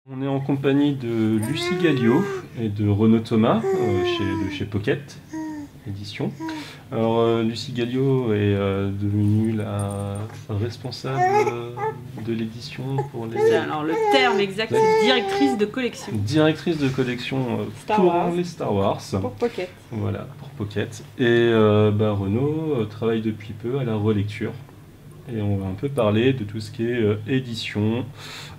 On est en compagnie de Lucie Gallio et de Renaud Thomas de chez Pocket Édition. Alors Lucie Gallio est devenue la responsable de l'édition pour les... Alors le terme exact c'est directrice de collection. Directrice de collection pour les Star Wars. Pour Pocket. Voilà, pour Pocket. Et Renaud travaille depuis peu à la relecture. Et on va un peu parler de tout ce qui est édition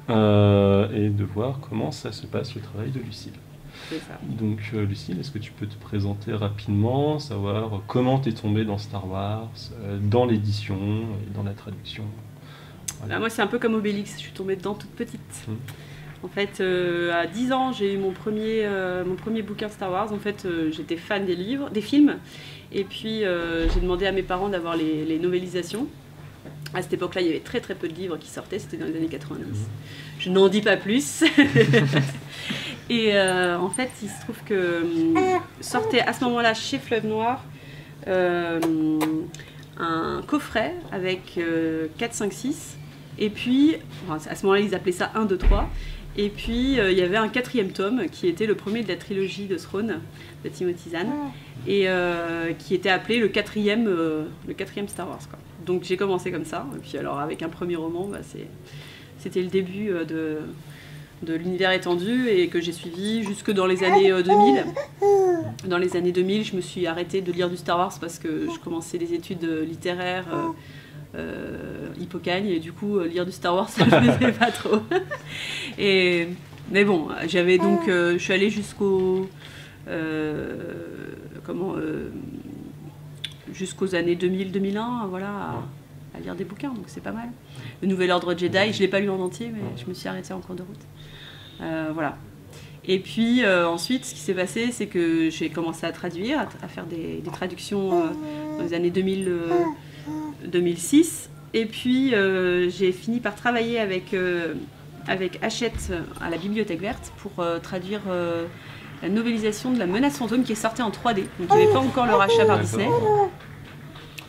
et de voir comment ça se passe le travail de Lucille. C'est ça. Donc Lucille, est-ce que tu peux te présenter rapidement, savoir comment tu es tombée dans Star Wars, dans l'édition et dans la traduction? Voilà. Bah, moi c'est un peu comme Obélix, je suis tombée dedans toute petite. En fait, à 10 ans, j'ai eu mon premier bouquin Star Wars. En fait, j'étais fan des films. Et puis, j'ai demandé à mes parents d'avoir les novélisations. À cette époque-là, il y avait très très peu de livres qui sortaient, c'était dans les années 90. Je n'en dis pas plus. Et en fait, il se trouve que sortait à ce moment-là chez Fleuve Noir un coffret avec 4, 5, 6. Et puis, à ce moment-là, ils appelaient ça 1, 2, 3. Et puis, il y avait un 4e tome qui était le premier de la trilogie de Throne de Timothy Zahn et qui était appelé le quatrième Star Wars, quoi. Donc j'ai commencé comme ça. Et puis alors avec un premier roman, c'était le début de l'univers étendu et que j'ai suivi jusque dans les années 2000. Dans les années 2000, je me suis arrêtée de lire du Star Wars parce que je commençais des études littéraires hippocagne et du coup lire du Star Wars ça ne me plaisait pas trop. Mais bon, j'avais donc je suis allée jusqu'aux jusqu'aux années 2000-2001, voilà, à lire des bouquins, donc c'est pas mal. Le Nouvel Ordre Jedi, je ne l'ai pas lu en entier, mais je me suis arrêtée en cours de route. Voilà. Et puis ensuite, ce qui s'est passé, c'est que j'ai commencé à traduire, à faire des traductions dans les années 2000-2006. Et puis j'ai fini par travailler avec Hachette à la Bibliothèque Verte pour traduire la novélisation de La Menace Fantôme qui est sortie en 3D. Donc il n'y avait pas encore le rachat par Disney.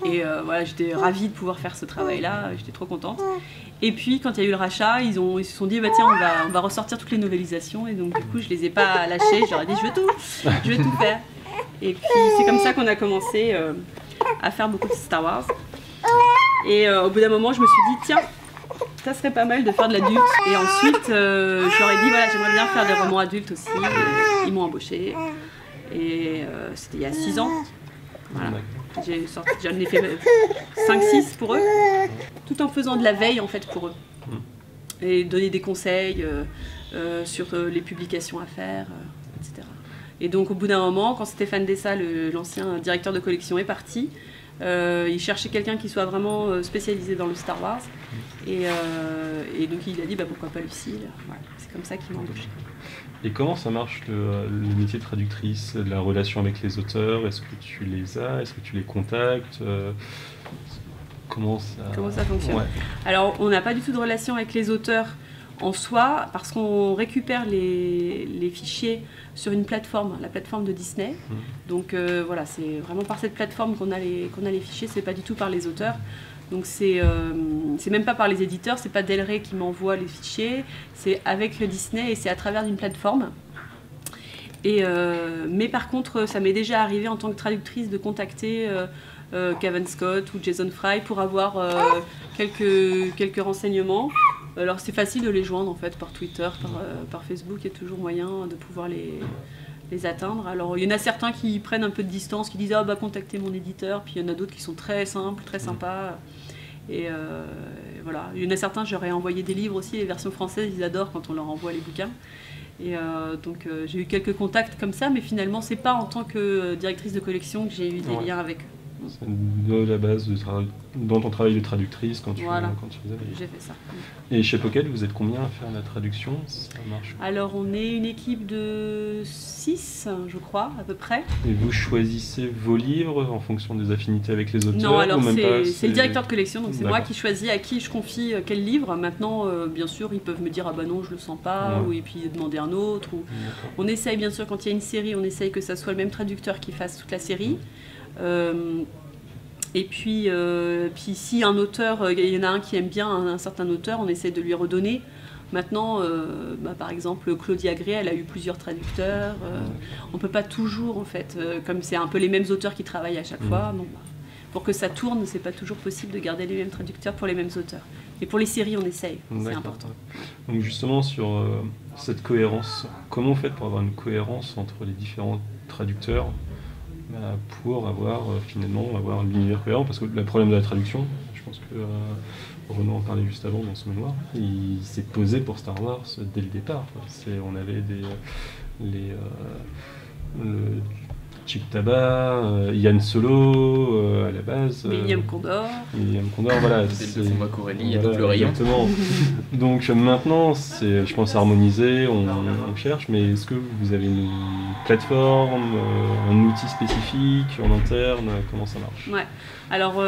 Et voilà, j'étais ravie de pouvoir faire ce travail-là, j'étais trop contente. Et puis quand il y a eu le rachat, ils se sont dit bah, tiens, on va ressortir toutes les novélisations. Et donc du coup, je les ai pas lâchées, je leur ai dit je vais tout faire. Et puis c'est comme ça qu'on a commencé à faire beaucoup de Star Wars. Et au bout d'un moment, je me suis dit tiens, ça serait pas mal de faire de l'adulte. Et ensuite, je leur ai dit voilà, j'aimerais bien faire des romans adultes aussi. Et ils m'ont embauchée. Et c'était il y a 6 ans. Voilà. J'en ai fait 5-6 pour eux, tout en faisant de la veille en fait pour eux. Et donner des conseils sur les publications à faire, etc. Et donc au bout d'un moment, quand Stéphane Dessa, l'ancien directeur de collection, est parti, il cherchait quelqu'un qui soit vraiment spécialisé dans le Star Wars. Et donc il a dit bah, pourquoi pas Lucille. Voilà. C'est comme ça qu'il m'a embauché. Et comment ça marche le métier de traductrice, la relation avec les auteurs? Est-ce que tu les as? Est-ce que tu les contactes? Comment ça fonctionne? Alors on n'a pas du tout de relation avec les auteurs en soi parce qu'on récupère les fichiers sur une plateforme, la plateforme de Disney. Donc voilà, c'est vraiment par cette plateforme qu'on a les fichiers, c'est pas du tout par les auteurs. Donc c'est même pas par les éditeurs, c'est pas Del Rey qui m'envoie les fichiers, c'est avec Disney et c'est à travers une plateforme. Mais par contre, ça m'est déjà arrivé en tant que traductrice de contacter Cavan Scott ou Jason Fry pour avoir quelques renseignements. Alors c'est facile de les joindre en fait par Twitter, par Facebook, il y a toujours moyen de pouvoir les atteindre. Alors il y en a certains qui prennent un peu de distance, qui disent ah bah contactez mon éditeur, puis il y en a d'autres qui sont très simples, très sympas. Et voilà, il y en a certains, j'aurais envoyé des livres aussi, les versions françaises, ils adorent quand on leur envoie les bouquins. Et donc j'ai eu quelques contacts comme ça, mais finalement c'est pas en tant que directrice de collection que j'ai eu des liens avec eux. C'est de la base dans ton travail de traductrice quand tu faisais. J'ai fait ça. Et chez Pocket, vous êtes combien à faire la traduction? Ça marche? Alors on est une équipe de 6, je crois, à peu près. Et vous choisissez vos livres en fonction des affinités avec les auteurs? Non, alors c'est le directeur de collection, donc c'est moi qui choisis à qui je confie quel livre. Maintenant, bien sûr, ils peuvent me dire ah bah non, je le sens pas, ou et puis demander un autre. Ou... On essaye bien sûr quand il y a une série, on essaye que ça soit le même traducteur qui fasse toute la série. Et puis si un auteur, il y en a un qui aime bien un certain auteur, on essaie de lui redonner. Maintenant, par exemple, Claudia Gray, elle a eu plusieurs traducteurs. On peut pas toujours, en fait, comme c'est un peu les mêmes auteurs qui travaillent à chaque fois, donc, pour que ça tourne, c'est pas toujours possible de garder les mêmes traducteurs pour les mêmes auteurs. Et pour les séries, on essaye, c'est important. Donc justement, sur cette cohérence, comment vous faites pour avoir une cohérence entre les différents traducteurs pour avoir finalement l'univers cohérent? Parce que le problème de la traduction, je pense que Renaud en parlait juste avant dans son mémoire, il s'est posé pour Star Wars dès le départ. On avait le Chip Tabat, Yann Solo à la base. William Condor. Voilà. C'est le combat Corelli, il y a tout le rayon. Exactement. Donc maintenant, je pense harmoniser, on cherche, mais est-ce que vous avez une plateforme, un outil spécifique en interne? Comment ça marche? Ouais. Alors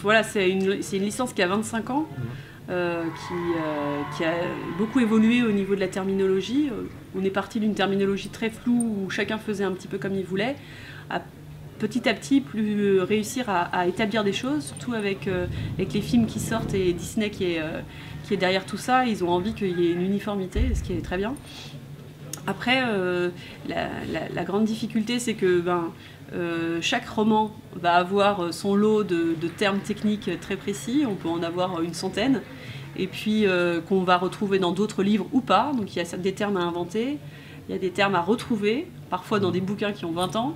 voilà, c'est une licence qui a 25 ans. Qui a beaucoup évolué au niveau de la terminologie. On est parti d'une terminologie très floue où chacun faisait un petit peu comme il voulait, à petit à petit réussir à établir des choses, surtout avec les films qui sortent et Disney qui est derrière tout ça. Ils ont envie qu'il y ait une uniformité, ce qui est très bien. Après, la grande difficulté, c'est que chaque roman va avoir son lot de termes techniques très précis, on peut en avoir une centaine, et puis qu'on va retrouver dans d'autres livres ou pas, donc il y a des termes à inventer, il y a des termes à retrouver, parfois dans des bouquins qui ont 20 ans,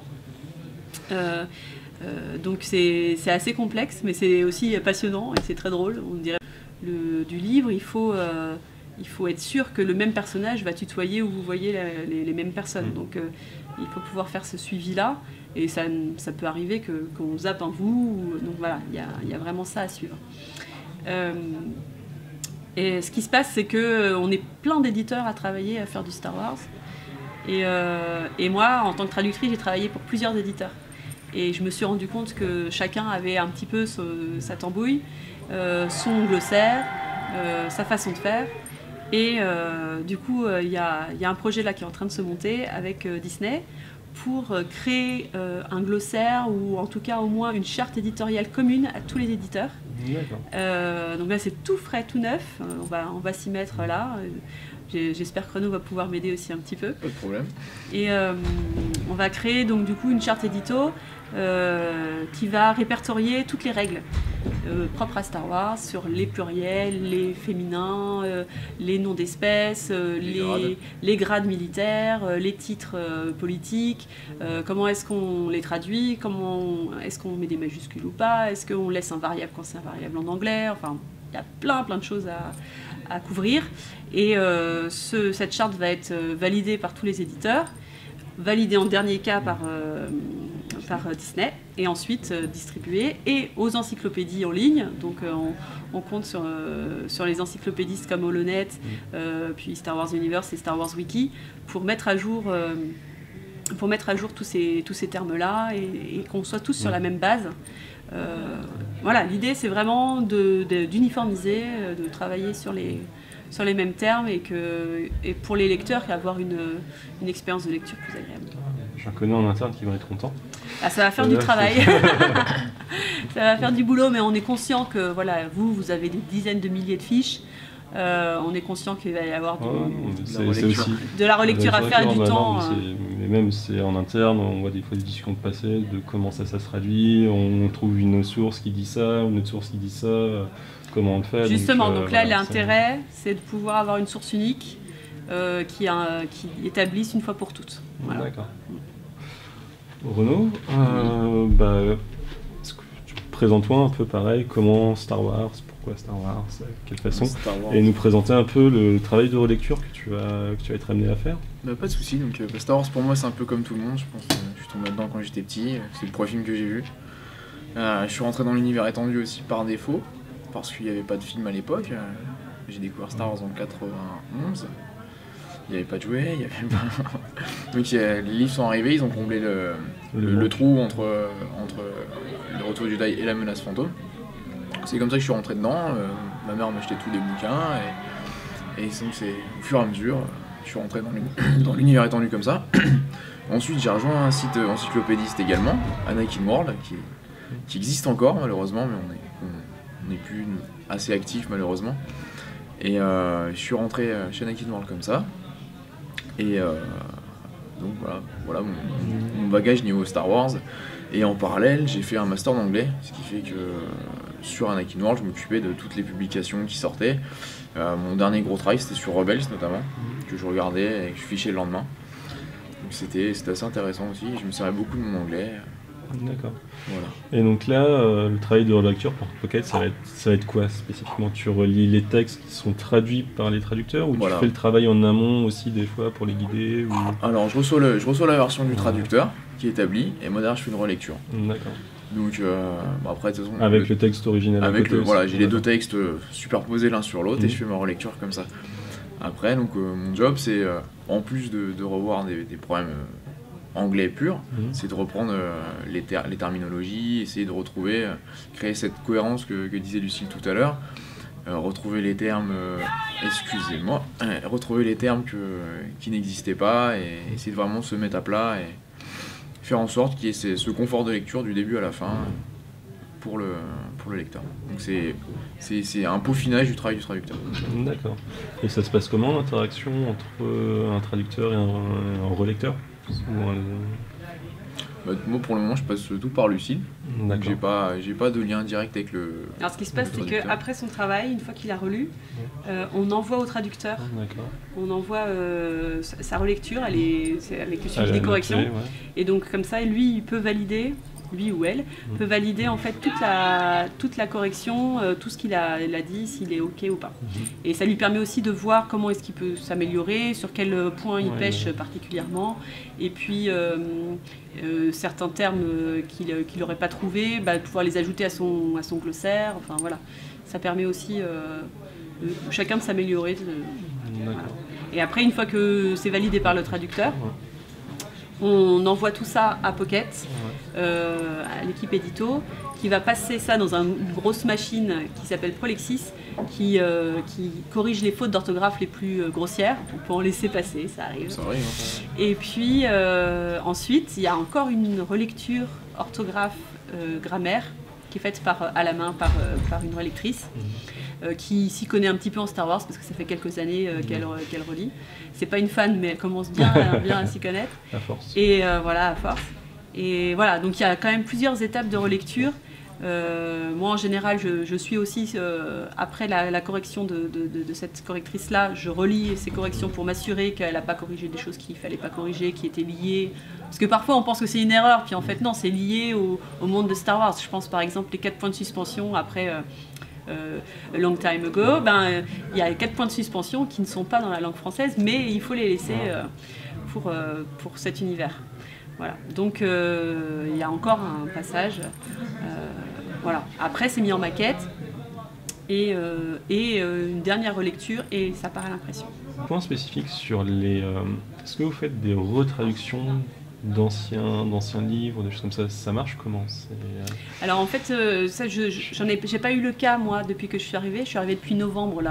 donc c'est assez complexe, mais c'est aussi passionnant et c'est très drôle, on dirait. Du livre, il faut être sûr que le même personnage va tutoyer où vous voyez les mêmes personnes, donc il faut pouvoir faire ce suivi-là. Et ça peut arriver qu'on zappe un bout, donc voilà, il y a vraiment ça à suivre. Et ce qui se passe, c'est qu'on est plein d'éditeurs à travailler, à faire du Star Wars. Et moi, en tant que traductrice, j'ai travaillé pour plusieurs éditeurs. Et je me suis rendu compte que chacun avait un petit peu sa tambouille, son glossaire, sa façon de faire. Et du coup, il y a un projet là qui est en train de se monter avec Disney, pour créer un glossaire ou en tout cas au moins une charte éditoriale commune à tous les éditeurs. Donc là c'est tout frais, tout neuf, on va s'y mettre là. J'espère que Renaud va pouvoir m'aider aussi un petit peu. Pas de problème. Et on va créer donc du coup une charte édito qui va répertorier toutes les règles propres à Star Wars sur les pluriels, les féminins, les noms d'espèces, les grades militaires, les titres politiques, comment est-ce qu'on les traduit, comment est-ce qu'on met des majuscules ou pas, est-ce qu'on laisse un variable quand c'est un variable en anglais, enfin il y a plein de choses à couvrir. Et cette charte va être validée par tous les éditeurs, validée en dernier cas par Disney, et ensuite distribuée et aux encyclopédies en ligne. Donc on compte sur les encyclopédistes comme Holonet, puis Star Wars Universe et Star Wars Wiki pour mettre à jour tous ces termes-là et qu'on soit tous sur la même base. Voilà, l'idée c'est vraiment d'uniformiser, de travailler sur les mêmes termes et pour les lecteurs avoir une expérience de lecture plus agréable. J'en connais en interne qui vont être contents. Ah, ça va faire du travail. Ça va faire du boulot, mais on est conscient que voilà, vous avez des dizaines de milliers de fiches. On est conscient qu'il va y avoir de la relecture à faire, du temps. Mais même c'est en interne, on voit des fois des discussions de passé, de comment ça se traduit, on trouve une source qui dit ça, une autre source qui dit ça, comment on le fait. Justement, donc là l'intérêt c'est de pouvoir avoir une source unique qui établisse une fois pour toutes. Voilà. D'accord. Renaud, présente-toi un peu pareil, comment Star Wars, pourquoi Star Wars, de quelle façon, et nous présenter un peu le travail de relecture que tu vas être amené à faire. Pas de soucis, donc Star Wars pour moi c'est un peu comme tout le monde, je pense que je suis tombé dedans quand j'étais petit, c'est le premier film que j'ai vu. Je suis rentré dans l'univers étendu aussi par défaut, parce qu'il n'y avait pas de film à l'époque, j'ai découvert Star Wars en 91. Il n'y avait pas de jouets, il y avait pas... Donc les livres sont arrivés, ils ont comblé le trou entre le retour du Jedi et la menace fantôme. C'est comme ça que je suis rentré dedans, ma mère m'achetait tous les bouquins et donc c'est au fur et à mesure, je suis rentré dans l'univers étendu comme ça. Ensuite j'ai rejoint un site encyclopédiste également, Anakin World, qui existe encore malheureusement, mais on n'est plus assez actif malheureusement. Et je suis rentré chez Anakin World comme ça. Et donc voilà mon bagage niveau Star Wars. Et en parallèle, j'ai fait un master d'anglais, ce qui fait que sur Anakin World, je m'occupais de toutes les publications qui sortaient. Mon dernier gros travail, c'était sur Rebels notamment, que je regardais et que je fichais le lendemain. Donc c'était assez intéressant aussi, je me servais beaucoup de mon anglais. D'accord. Voilà. Et donc là, le travail de relecture pour Pocket, ça va être quoi spécifiquement? Tu relis les textes qui sont traduits par les traducteurs ou tu fais le travail en amont aussi des fois pour les guider ou... Alors je reçois la version du traducteur qui est établie et moi derrière je fais une relecture. D'accord. Donc après de toute façon, avec le texte original à côté voilà, j'ai les deux textes superposés l'un sur l'autre et je fais ma relecture comme ça. Après donc mon job c'est en plus de revoir des problèmes anglais pur, c'est de reprendre les terminologies, essayer de retrouver, créer cette cohérence que disait Lucille tout à l'heure, retrouver les termes, retrouver les termes qui n'existaient pas et essayer de vraiment se mettre à plat et faire en sorte qu'il y ait ce confort de lecture du début à la fin pour le lecteur. Donc c'est un peaufinage du travail du traducteur. D'accord. Et ça se passe comment l'interaction entre un traducteur et un relecteur? Moi pour le moment je passe tout par Lucille, donc j'ai pas de lien direct avec le... Alors ce qui se passe c'est qu'après son travail, une fois qu'il a relu, on envoie au traducteur, on envoie sa relecture, elle est avec le suivi des corrections, et donc comme ça lui il peut valider, lui ou elle peut valider en fait toute la correction, tout ce qu'il a dit, s'il est ok ou pas. Et ça lui permet aussi de voir comment est-ce qu'il peut s'améliorer, sur quel point il pêche particulièrement, et puis certains termes qu'il n'aurait pas trouvés, pouvoir les ajouter à son glossaire, enfin voilà. Ça permet aussi chacun de s'améliorer. Voilà. Et après, une fois que c'est validé par le traducteur, on envoie tout ça à Pocket, à l'équipe édito, qui va passer ça dans une grosse machine qui s'appelle Prolexis, qui corrige les fautes d'orthographe les plus grossières. On peut en laisser passer, ça arrive. Ça arrive hein. Et puis ensuite, il y a encore une relecture orthographe grammaire qui est faite à la main par une relectrice. Qui s'y connaît un petit peu en Star Wars parce que ça fait quelques années qu'elle relit. C'est pas une fan mais elle commence bien à s'y connaître. À force. Et voilà, à force. Et voilà, donc il y a quand même plusieurs étapes de relecture. Moi en général je suis aussi après la correction de cette correctrice là, je relis ces corrections pour m'assurer qu'elle n'a pas corrigé des choses qu'il ne fallait pas corriger, qui étaient liées. Parce que parfois on pense que c'est une erreur, puis en fait non, c'est lié au monde de Star Wars. Je pense par exemple les 4 points de suspension après long time ago, il y a 4 points de suspension qui ne sont pas dans la langue française, mais il faut les laisser pour cet univers. Voilà. Donc il y a encore un passage. Voilà. Après c'est mis en maquette et une dernière relecture et ça part à l'impression. Point spécifique sur les... Est-ce que vous faites des retraductions d'anciens livres, des choses comme ça, ça marche comment? Alors en fait, ça, j'ai pas eu le cas moi depuis que je suis arrivée depuis novembre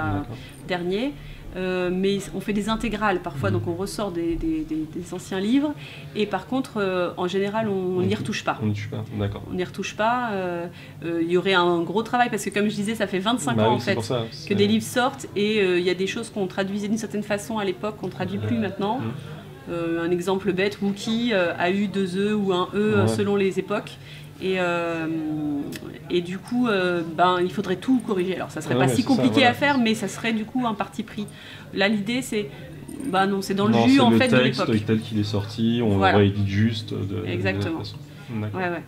dernier, mais on fait des intégrales parfois, donc on ressort des anciens livres, et par contre, en général, on n'y retouche pas. On n'y retouche pas, d'accord. On n'y retouche pas, il y aurait un gros travail, parce que comme je disais, ça fait 25 ans en fait que des livres sortent, et il y a des choses qu'on traduisait d'une certaine façon à l'époque, qu'on ne traduit plus maintenant. Un exemple bête, Wookie a eu 2 E ou un E selon les époques. Et du coup, il faudrait tout corriger. Alors ça serait pas si compliqué à faire, mais ça serait du coup un parti pris. Là, l'idée c'est... non, c'est dans le jus en fait de l'époque. C'est tel qu'il est sorti, on réédite juste exactement. De la façon. Ouais.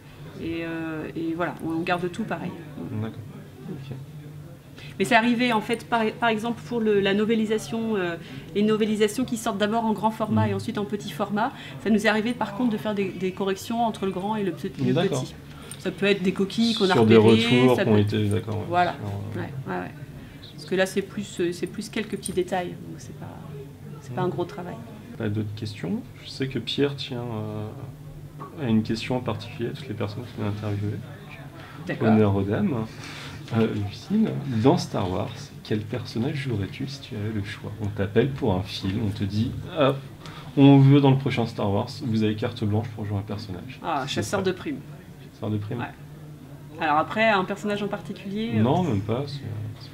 Et voilà, on garde tout pareil. D'accord. Okay. Mais c'est arrivé en fait, par exemple pour la novélisation, les novélisations qui sortent d'abord en grand format et ensuite en petit format, ça nous est arrivé par contre de faire des corrections entre le grand et le petit. Ça peut être des coquilles qu'on a repérées. Sur des retours qui ont été, d'accord. Ouais. Voilà. Ouais. Parce que là c'est plus quelques petits détails, donc c'est pas un gros travail. Pas d'autres questions? Je sais que Pierre tient à une question en particulier à toutes les personnes qui l'ont interviewé. D'accord. Honneur aux dames. Lucille, dans Star Wars, quel personnage jouerais-tu si tu avais le choix? On t'appelle pour un film, on te dit on veut dans le prochain Star Wars, vous avez carte blanche pour jouer un personnage. Chasseur de primes. Chasseur de primes. Ouais. Alors après, un personnage en particulier Non, même pas.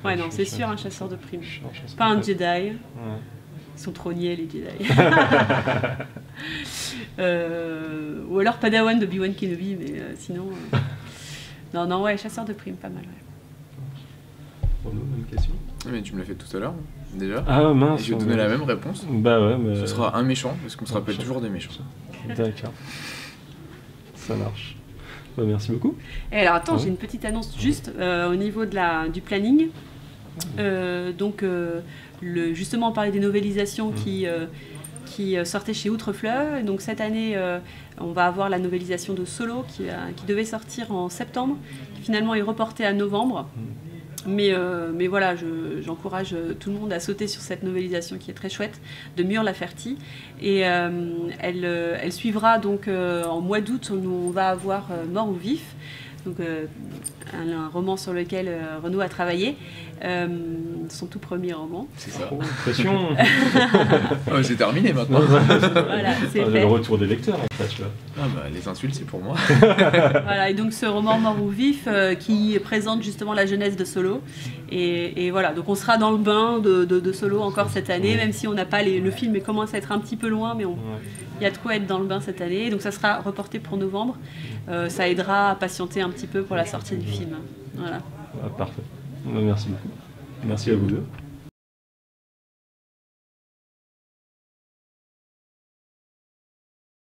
Ouais, non, c'est sûr, un chasseur de primes. chasseur Pas un de primes. Jedi. Ouais. Ils sont trop niais, les Jedi. Ou alors Padawan de Obi-Wan Kenobi, mais sinon... Non, non, ouais, chasseur de primes, pas mal, ouais. Renaud, même question. Mais tu me l'as fait tout à l'heure, déjà. Ah Et mince. je vais donner la même réponse. Bah ouais, mais... Ce sera un méchant, parce qu'on se rappelle toujours des méchants. D'accord. Ça marche. Bah, merci beaucoup. Et alors attends, Ouais. j'ai une petite annonce juste au niveau du planning. Justement, on parlait des novélisations qui sortaient chez Outrefleur. Et donc cette année, on va avoir la novélisation de Solo qui devait sortir en septembre, qui finalement est reportée à novembre. Mais voilà, j'encourage tout le monde à sauter sur cette novélisation qui est très chouette, de Mur-Laferty. Et elle suivra donc en mois d'août, on va avoir Mort ou Vif, donc un roman sur lequel Renaud a travaillé, son tout premier roman. C'est ça. Oh, pression. Ah, c'est terminé maintenant. Voilà, c'est Ah, fait. le retour des lecteurs, en fait. Là. Ah bah les insultes c'est pour moi. Voilà, et donc ce roman Mort ou Vif qui présente justement la jeunesse de Solo. Et voilà, donc on sera dans le bain de Solo encore cette année, même si on n'a pas le film commence à être un petit peu loin, mais il y a de quoi être dans le bain cette année. Donc ça sera reporté pour novembre. Ça aidera à patienter un petit peu pour la sortie du film. Voilà. Ah, parfait. Merci beaucoup. Merci à vous deux.